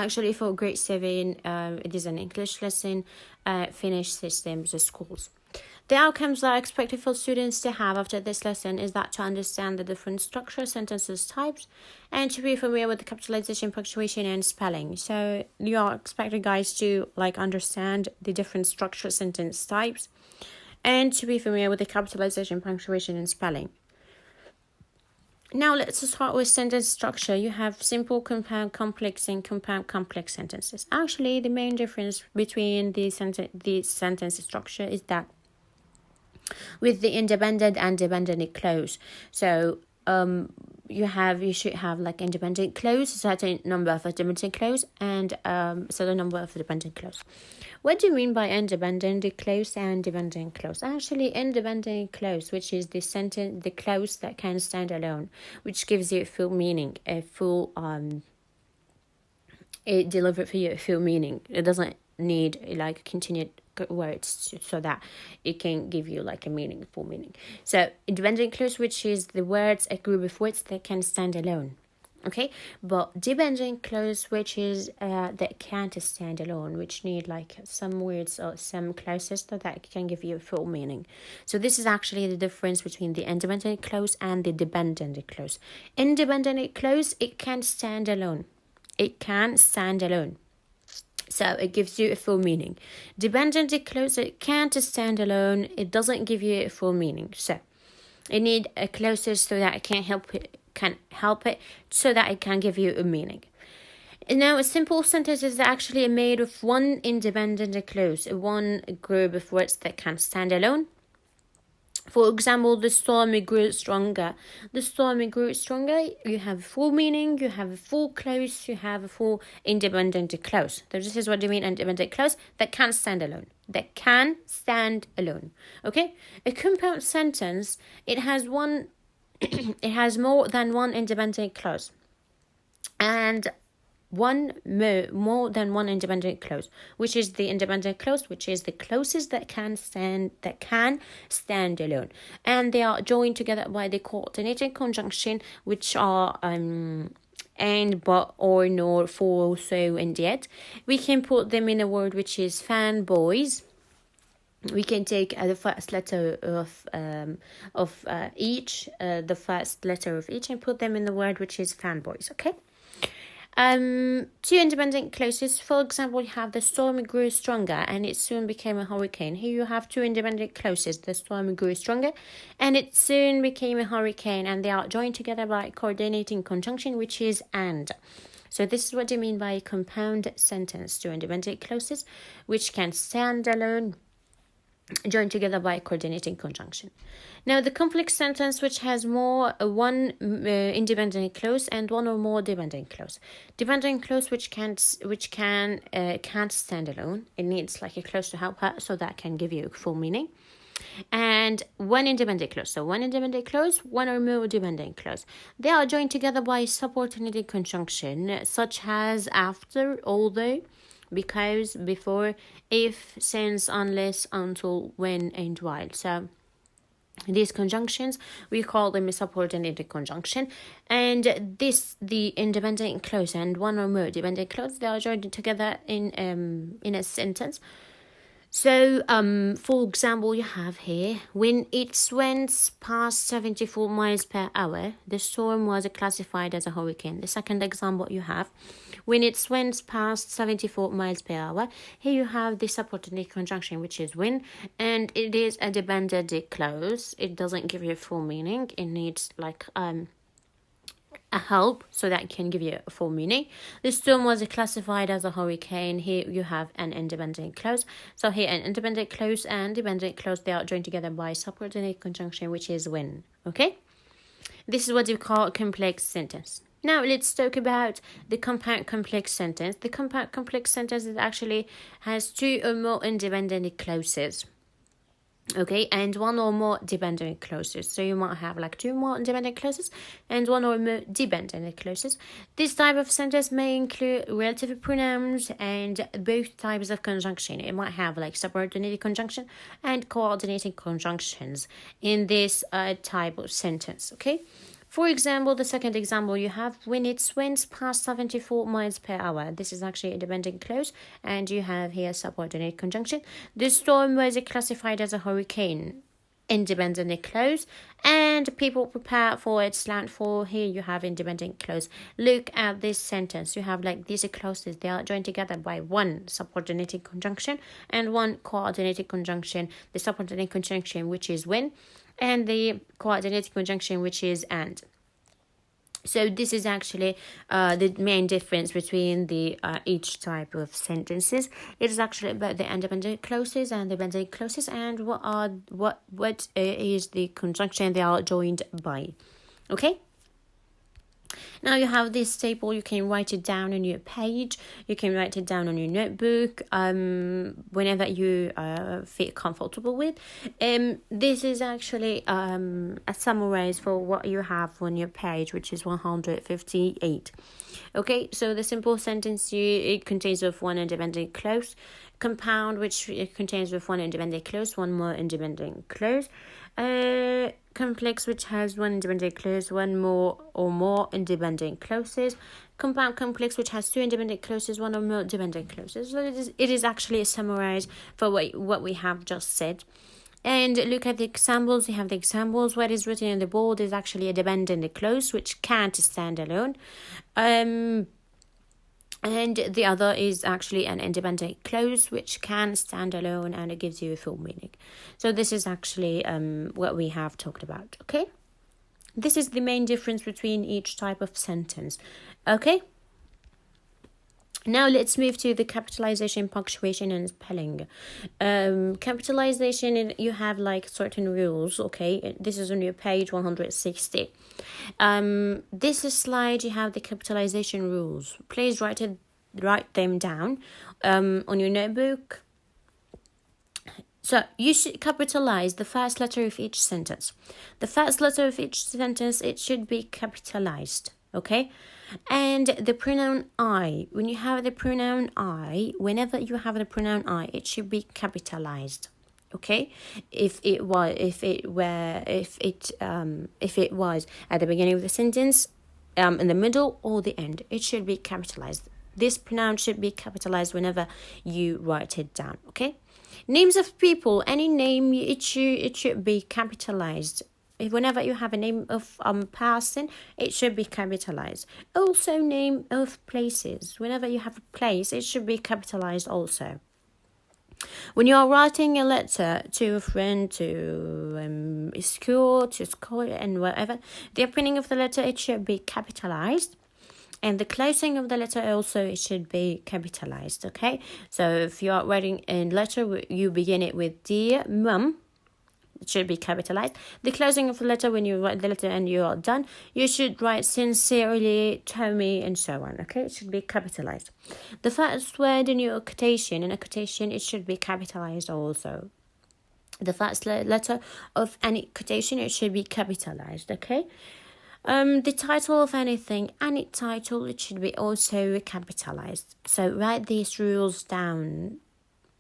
Actually, for grade 7, it is an English lesson, Finnish systems of schools. The outcomes that are expected for students to have after this lesson is that to understand the different structure, sentences, types, and to be familiar with the capitalization, punctuation, and spelling. So you are expected, guys, to understand the different structure, sentence types, and to be familiar with the capitalization, punctuation, and spelling. Now let's start with sentence structure. You have simple, compound, complex, and compound complex sentences. Actually, the main difference between the sentence structure is that with the independent and dependent clause. So you should have like independent clause, a certain number of independent clause, and a certain number of dependent clause. What do you mean by independent clause and dependent clause? Actually, independent clause, which is the clause that can stand alone, which gives you a full meaning, it delivered for you a full meaning. It doesn't need like continued words so that it can give you like a full meaning. So independent clause, which is the words, a group of words that can stand alone. Okay, but dependent clause, which is that can't stand alone, which need like some words or some clauses so that can give you a full meaning. So this is actually the difference between the independent clause and the dependent clause. Independent clause, it can stand alone. It can stand alone. So it gives you a full meaning. Dependent clause, it can't stand alone. It doesn't give you a full meaning. So it need a clauses so that it can help it so that it can give you a meaning. And now a simple sentence is actually made of one independent clause, one group of words that can stand alone. For example, the storm grew stronger. The storm grew stronger. You have a full meaning, you have a full clause, you have a full independent clause. So this is what you mean independent clause that can stand alone. That can stand alone. Okay? A compound sentence, it has more than one independent clause. And more than one independent clause, which is the independent clause, which is the clauses that can stand alone, and they are joined together by the coordinating conjunction, which are and, but, or, nor, for, so, and yet. We can put them in a word which is fanboys. We can take the first letter of each, and put them in the word which is fanboys. Okay. Two independent clauses. For example, you have the storm grew stronger and it soon became a hurricane. Here you have two independent clauses. The storm grew stronger and it soon became a hurricane, and they are joined together by coordinating conjunction, which is and. So this is what you mean by a compound sentence. Two independent clauses which can stand alone, joined together by coordinating conjunction. Now, the complex sentence, which has one independent clause and one or more dependent clause. Dependent clause, which can't stand alone. It needs like a clause to help her, so that can give you a full meaning. And one independent clause. So one independent clause, one or more dependent clause. They are joined together by subordinating conjunction, such as after, although, because, before, if, since, unless, until, when, and while. So these conjunctions, we call them a subordinated conjunction. And the independent clause and one or more dependent clause, they are joined together in a sentence. So, for example, you have here, when it went past 74 miles per hour, the storm was classified as a hurricane. The second example you have, when it went past 74 miles per hour, here you have the subordinate conjunction, which is when, and it is a dependent clause. It doesn't give you a full meaning. It needs like a help so that it can give you a full meaning. The storm was classified as a hurricane. Here you have an independent clause. So here an independent clause and dependent clause, they are joined together by subordinate conjunction, which is when. Okay, this is what you call a complex sentence. Now let's talk about the compound complex sentence. The compound complex sentence actually has two or more independent clauses. Okay, and one or more dependent clauses. So you might have like two more independent clauses and one or more dependent clauses. This type of sentence may include relative pronouns and both types of conjunction. It might have like subordinated conjunction and coordinating conjunctions in this type of sentence. Okay, For example, the second example you have, when it winds past 74 miles per hour. This is actually a dependent clause, and you have here subordinate conjunction. The storm was classified as a hurricane, independent clause, and people prepare for its landfall. Here you have independent clause. Look at this sentence. You have like these clauses. They are joined together by one subordinated conjunction and one coordinated conjunction. The subordinated conjunction, which is when, and the coordinated conjunction, which is and. So this is actually the main difference between the each type of sentences. It is actually about the independent clauses and the dependent clauses, and what is the conjunction they are joined by. Okay. Now you have this table. You can write it down on your page. You can write it down on your notebook whenever you feel comfortable with. This is actually a summary for what you have on your page, which is 158. Okay, so the simple sentence, it contains of one independent clause. Compound, which it contains with one independent clause, one more independent clause. Complex, which has one independent clause, one more or more independent clauses. Compound complex, which has two independent clauses, one or more dependent clauses. So it is actually a summary for what we have just said. And look at the examples. You have the examples. What is written on the board is actually a dependent clause, which can't stand alone. And the other is actually an independent clause, which can stand alone, and it gives you a full meaning. So this is actually what we have talked about, okay? This is the main difference between each type of sentence, okay? Now let's move to the capitalization, punctuation, and spelling. Capitalization, you have like certain rules, okay? This is on your page 160. This slide, you have the capitalization rules. Please write them down on your notebook. So you should capitalize the first letter of each sentence. The first letter of each sentence, it should be capitalized, okay? And the pronoun I, when you have the pronoun I, whenever you have the pronoun I, it should be capitalized. Okay, if it was at the beginning of the sentence, in the middle or the end, it should be capitalized. This pronoun should be capitalized whenever you write it down. Okay, names of people, any name, it should be capitalized. Whenever you have a name of person, it should be capitalized. Also, name of places. Whenever you have a place, it should be capitalized also. When you are writing a letter to a friend, to school, and whatever, the opening of the letter, it should be capitalized. And the closing of the letter also, it should be capitalized, okay? So if you are writing a letter, you begin it with Dear Mum. It should be capitalized. The closing of the letter, when you write the letter and you are done, you should write sincerely, Tommy, and so on. Okay, it should be capitalized. The first word in your quotation, it should be capitalized also. The first letter of any quotation, it should be capitalized. Okay. The title of anything, any title, it should be also capitalized. So write these rules down.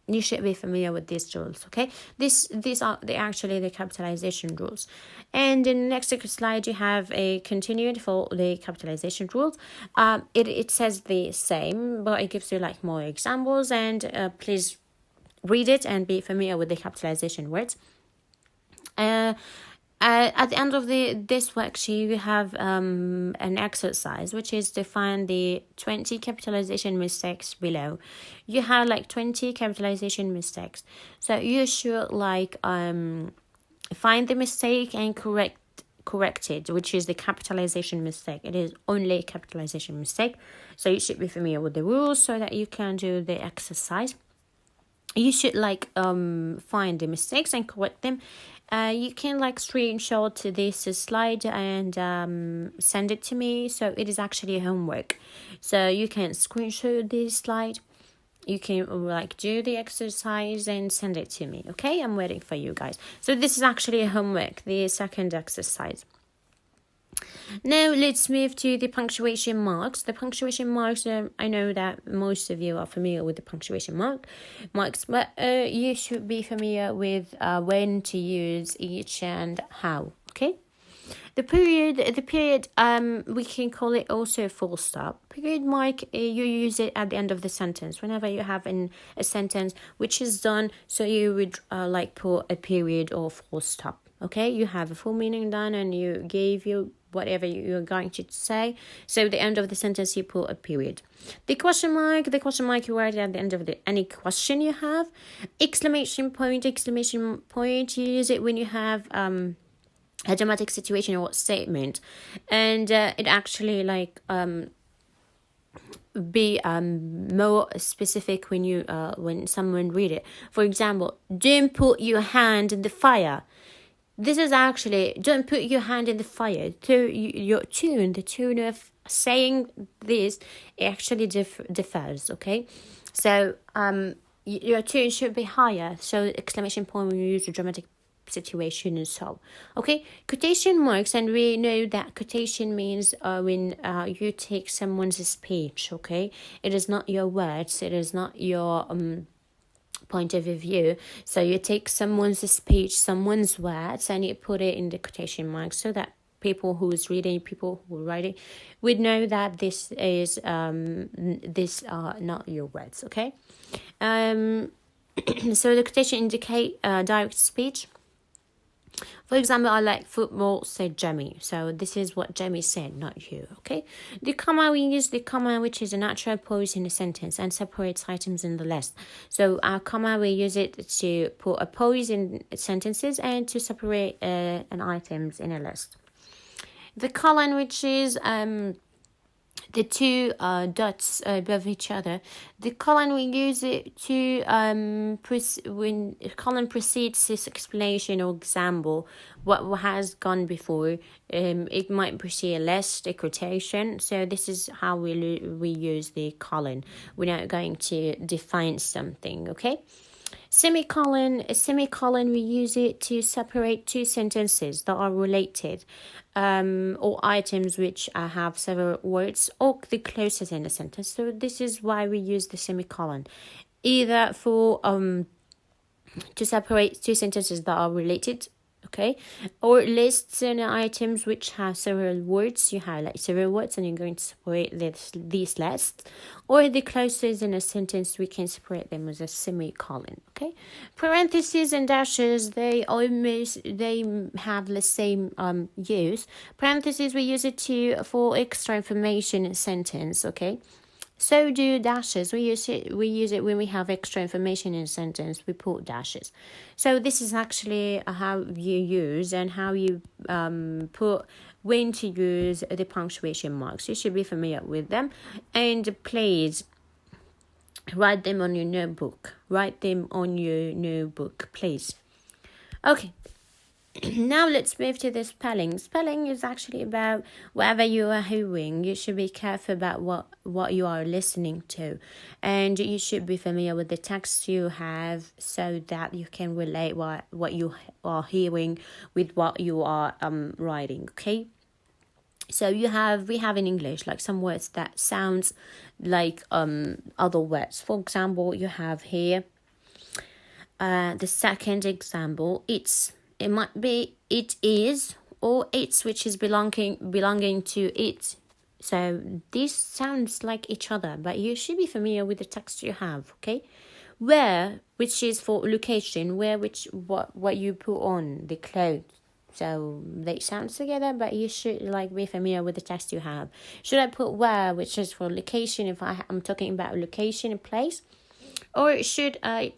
You should be familiar with these rules, okay? These are actually the capitalization rules. And in the next slide, you have a continued for the capitalization rules. It says the same, but it gives you like more examples. And please read it and be familiar with the capitalization words. At the end of this worksheet, you have an exercise, which is to find the 20 capitalization mistakes below. You have like 20 capitalization mistakes. So you should like find the mistake and correct it, which is the capitalization mistake. It is only a capitalization mistake. So you should be familiar with the rules so that you can do the exercise. You should like find the mistakes and correct them. You can like screenshot this slide and send it to me. So it is actually a homework. So you can screenshot this slide. You can like do the exercise and send it to me. Okay, I'm waiting for you guys. So this is actually a homework, the second exercise. Now let's move to the punctuation marks. The punctuation marks, I know that most of you are familiar with the punctuation marks, but you should be familiar with when to use each and how, okay? The period, we can call it also full stop. Period mark, you use it at the end of the sentence. Whenever you have a sentence which is done, so you would like put a period or full stop. Okay, you have a full meaning done and you gave you whatever you're going to say. So the end of the sentence, you put a period. The question mark you write at the end of any question you have. Exclamation point, you use it when you have a dramatic situation or statement, and it actually like be more specific when someone read it. For example, don't put your hand in the fire. This is actually, don't put your hand in the fire. So your tune, the tune of saying this, it actually differs, okay? So your tune should be higher. So exclamation point when you use a dramatic situation and so, okay? Quotation marks, and we know that quotation means when you take someone's speech, okay? It is not your words, it is not your point of view. So you take someone's speech, someone's words, and you put it in the quotation marks so that people who is reading, people who are writing, would know that this is these are not your words. Okay. So the quotation indicate direct speech. For example, I like football, said Jamie. So this is what Jamie said, not you, okay? The comma, we use the comma, which is a natural pause in a sentence and separates items in the list. So our comma, we use it to put a pause in sentences and to separate an items in a list. The colon, which is the two dots above each other. The colon, we use it to when a colon precedes this explanation or example, what has gone before. It might precede a list, a quotation. So this is how we use the colon. We're not going to define something, okay? A semicolon, we use it to separate two sentences that are related, or items which have several words or the closest in a sentence. So this is why we use the semicolon, either for to separate two sentences that are related, okay, or lists and items which have several words. You have like several words and you're going to separate these lists, or the closest in a sentence, we can separate them as a semicolon, okay? Parentheses and dashes, they have the same use. Parentheses, we use it for extra information in a sentence, okay? So do dashes. We use it when we have extra information in a sentence. We put dashes. So this is actually how you use and how you put when to use the punctuation marks. You should be familiar with them. And please write them on your notebook. Please. Okay. Now let's move to the spelling. Spelling is actually about whatever you are hearing. You should be careful about what you are listening to, and you should be familiar with the text you have so that you can relate what you are hearing with what you are writing. Okay. So we have in English like some words that sounds like other words. For example, you have here the second example. It might be it is, or it's, which is belonging to it. So these sounds like each other, but you should be familiar with the text you have, okay? Where, which is for location, what you put on the clothes. So they sound together, but you should like be familiar with the text you have. Should I put where, which is for location, if I'm talking about location, a place? Or should I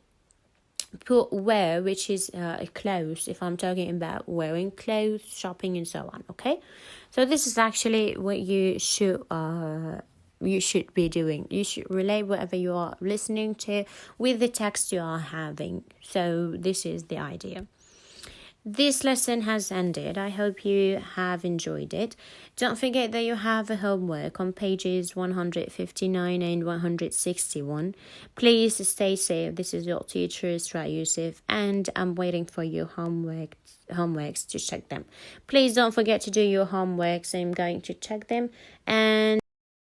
put wear, which is clothes, if I'm talking about wearing clothes, shopping, and so on, okay? So this is actually what you should be doing. You should relate whatever you are listening to with the text you are having. So this is the idea. This lesson has ended. I hope you have enjoyed it. Don't forget that you have a homework on pages 159 and 161. Please stay safe. This is your teacher, Isra Yusuf, and I'm waiting for your homeworks to check them. Please don't forget to do your homeworks. I'm going to check them, and